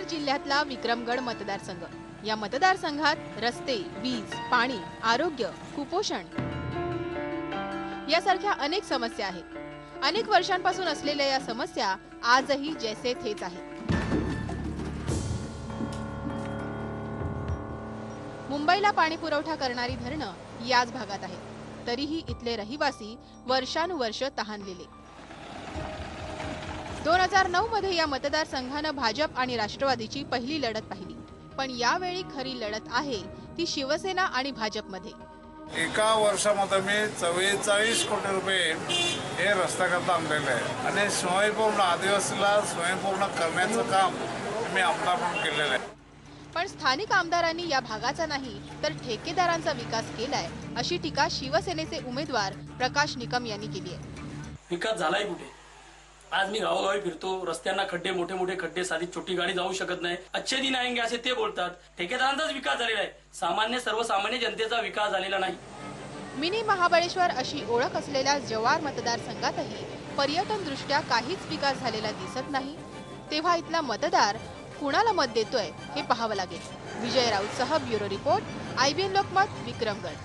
नंदुरबार जिल्ह्यातला विक्रमगड मतदारसंघ। या मतदारसंघात रस्ते, वीज, पाणी, आरोग्य, कुपोषण यासारख्या अनेक समस्या आहेत। अनेक वर्षांपासून असलेल्या या समस्या आजही जैसे थेच आहेत। मुंबईला पाणी पुरवठा करणारी धरणं याच भागात आहेत, तरीही इथले रहिवासी वर्षानुवर्ष तहानलेले। 2009 मध्ये या मतदारसंघानं भाजप आणि राष्ट्रवादीची पहिली लढत पाहिली, पण यावेळी खरी लढत आहे ती शिवसेना आणि भाजपमध्ये। एका वर्षामध्ये मी 44 कोटी रुपये हे रस्त्याकरता आणलेले आहे आणि स्वयंपूर्ण आदिवासीला स्वयंपूर्ण करण्याचं काम मी आमदार म्हणून केलेलं आहे। पण स्थानिक आमदारांनी या भागाचा नाही तर ठेकेदारांचा विकास केलाय, अशी टीका शिवसेनेचे उमेदवार प्रकाश निकम यांनी केली आहे। विकास झालाय कुठे? आज मी गावोगावी फिरतो, रस्त्यांना खड्डे, मोठे मोठे खड्डे, साधी छोटी गाडी जाऊ शकत नाही। अच्छे दिन आएंगे असे ते बोलतात। ठेकेदारांचाच विकास झालेला आहे, सर्वसामान्य जनतेचा विकास झालेला नाही। मिनी महाबळेश्वर अशी ओळख असलेल्या जव्हार मतदारसंघातही पर्यटन दृष्ट्या काहीच विकास झालेला दिसत नाही। तेव्हा इथला मतदार कुणाला मत देतोय हे पाहावं लागेल। विजय राऊतसह bureau report, IBN Lokmat, Vikramgad.